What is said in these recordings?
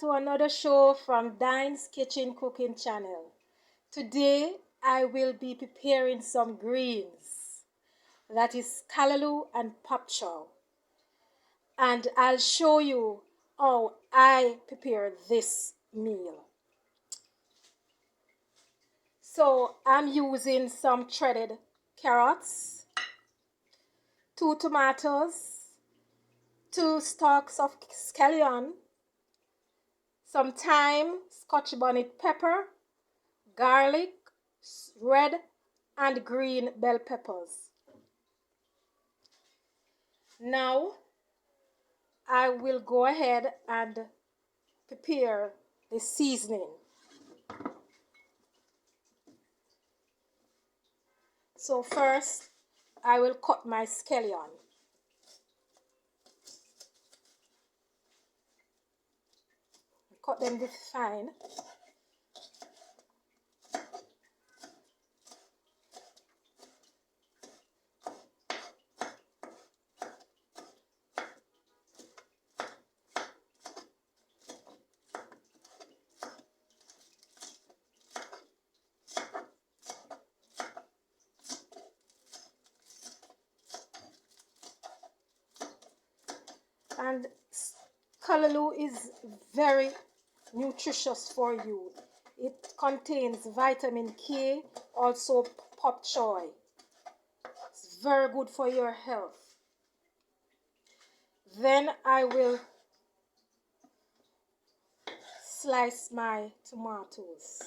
to another show from Dine's Kitchen Cooking Channel. Today I will be preparing some greens, that is callaloo and Pak Choi, and I'll show you how I prepare this meal. So I'm using some shredded carrots, 2 tomatoes, 2 stalks of scallion, some thyme, Scotch bonnet pepper, garlic, red and green bell peppers. Now I will go ahead and prepare the seasoning. So first I will cut my scallion. Cut them this fine. And callaloo is very nutritious for you. It contains vitamin K, also Pak Choi. It's very good for your health. Then I will slice my tomatoes.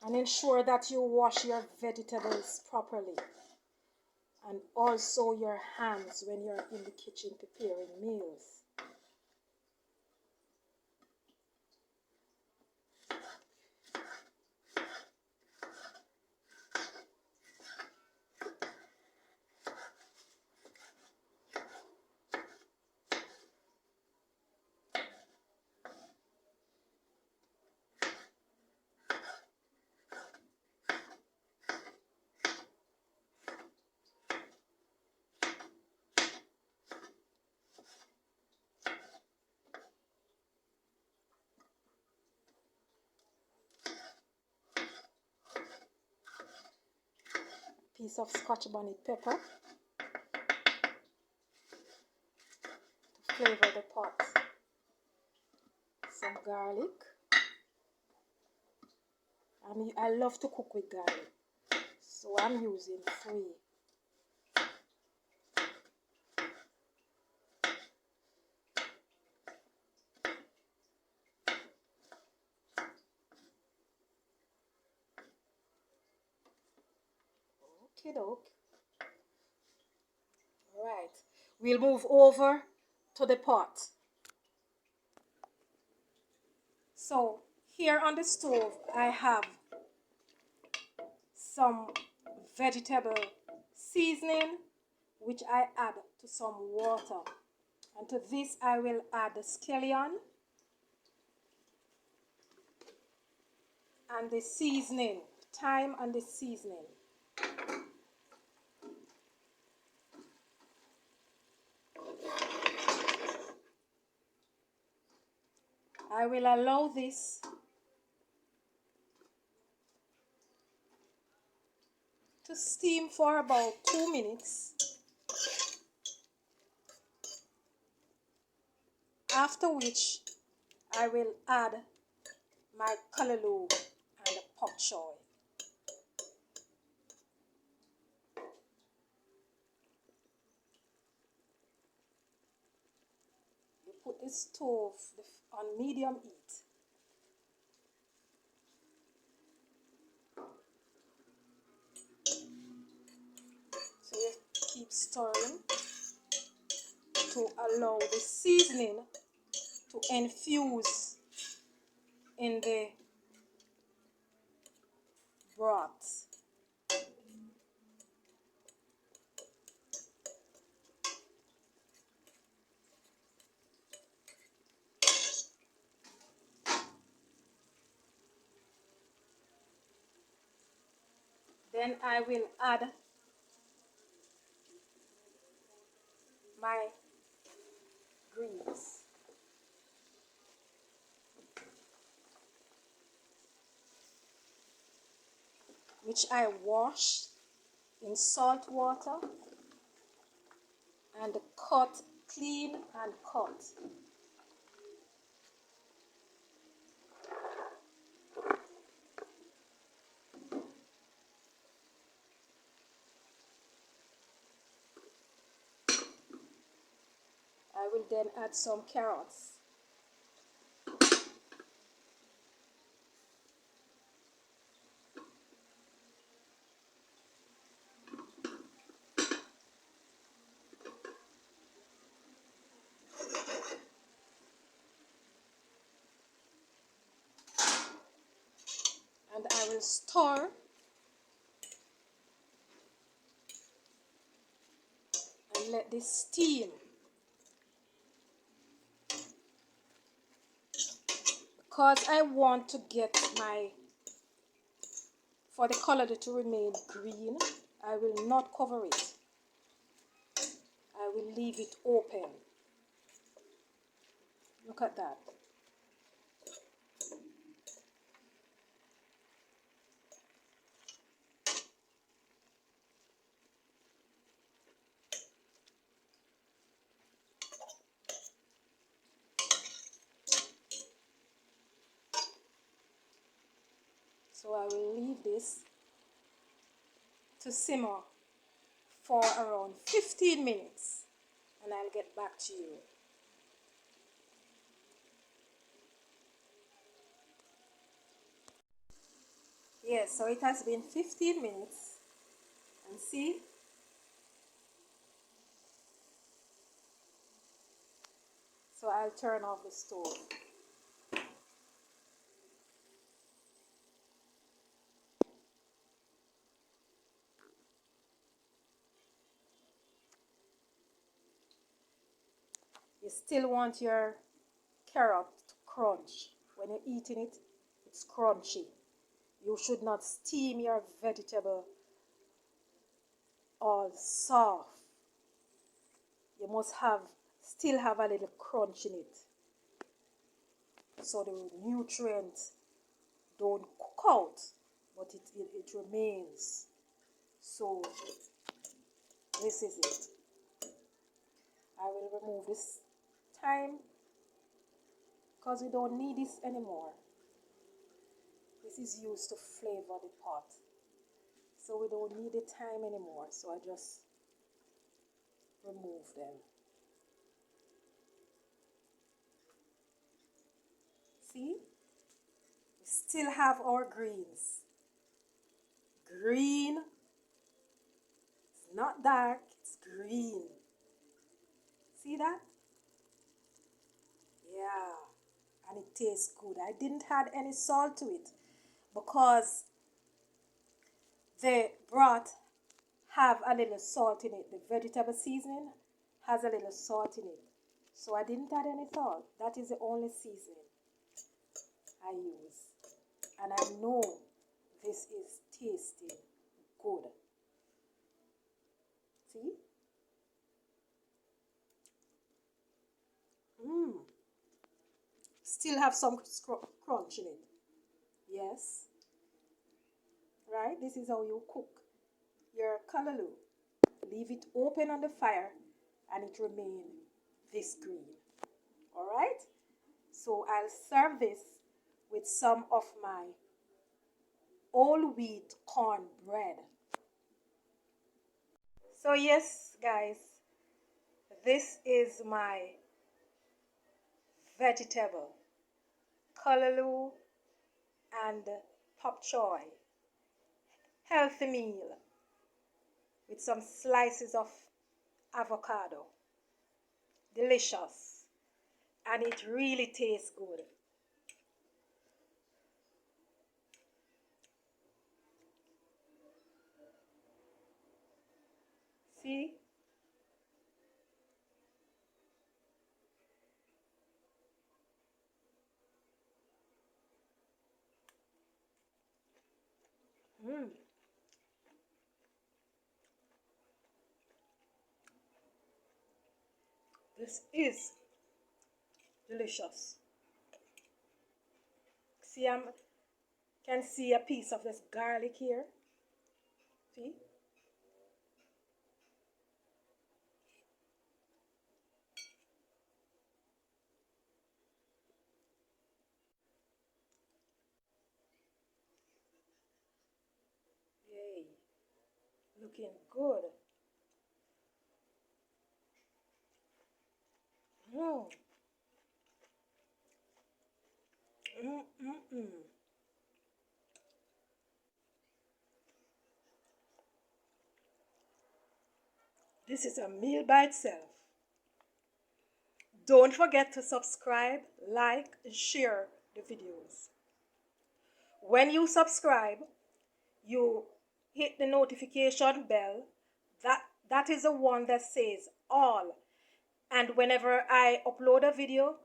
And ensure that you wash your vegetables properly, and also your hands when you're in the kitchen preparing meals. Piece of Scotch bonnet pepper to flavor the pot. Some garlic. I love to cook with garlic, so I'm using 3. Okay, doke. Alright, we'll move over to the pot. So here on the stove I have some vegetable seasoning, which I add to some water. And to this I will add the scallion and the seasoning, thyme and the seasoning. I will allow this to steam for about 2 minutes, after which I will add my callaloo and the Pak Choi. You put the stove on medium heat. So you keep stirring to allow the seasoning to infuse in the broth. Then I will add my greens, which I wash in salt water and cut, clean and cut. I will then add some carrots. And I will stir and let this steam, because I want to get for the color to remain green. I will not cover it. I will leave it open. Look at that. So I will leave this to simmer for around 15 minutes and I'll get back to you. Yes, so it has been 15 minutes and see, so I'll turn off the stove. You still want your carrot to crunch. When you're eating it, it's crunchy. You should not steam your vegetable all soft. You must still have a little crunch in it, so the nutrients don't cook out, but it remains. So this is it. I will remove this thyme because we don't need this anymore. This is used to flavor the pot, so we don't need the thyme anymore. So I just remove them. See, we still have our greens. Green, it's not dark, it's green. See that? Yeah, and it tastes good. I didn't add any salt to it because the broth have a little salt in it. The vegetable seasoning has a little salt in it. So I didn't add any salt. That is the only seasoning I use. And I know this is tasting good. See? Still have some crunch in it. Yes. Right? This is how you cook your callaloo. Leave it open on the fire and it remain this green. Alright? So I'll serve this with some of my whole wheat corn bread. So yes, guys, this is my vegetable callaloo and Pak Choi healthy meal with some slices of avocado. Delicious, and it really tastes good. See? This is delicious. See, I can see a piece of this garlic here. See? Yay. Looking good. Mm. Mm-mm-mm. This is a meal by itself. Don't forget to subscribe, like, and share the videos. When you subscribe, you hit the notification bell. That is the one that says all. And whenever I upload a video,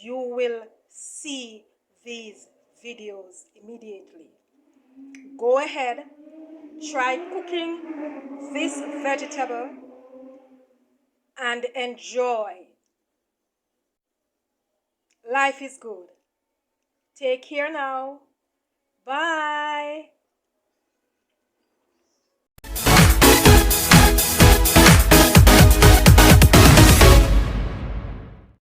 you will see these videos immediately. Go ahead, try cooking this vegetable and enjoy. Life is good. Take care now.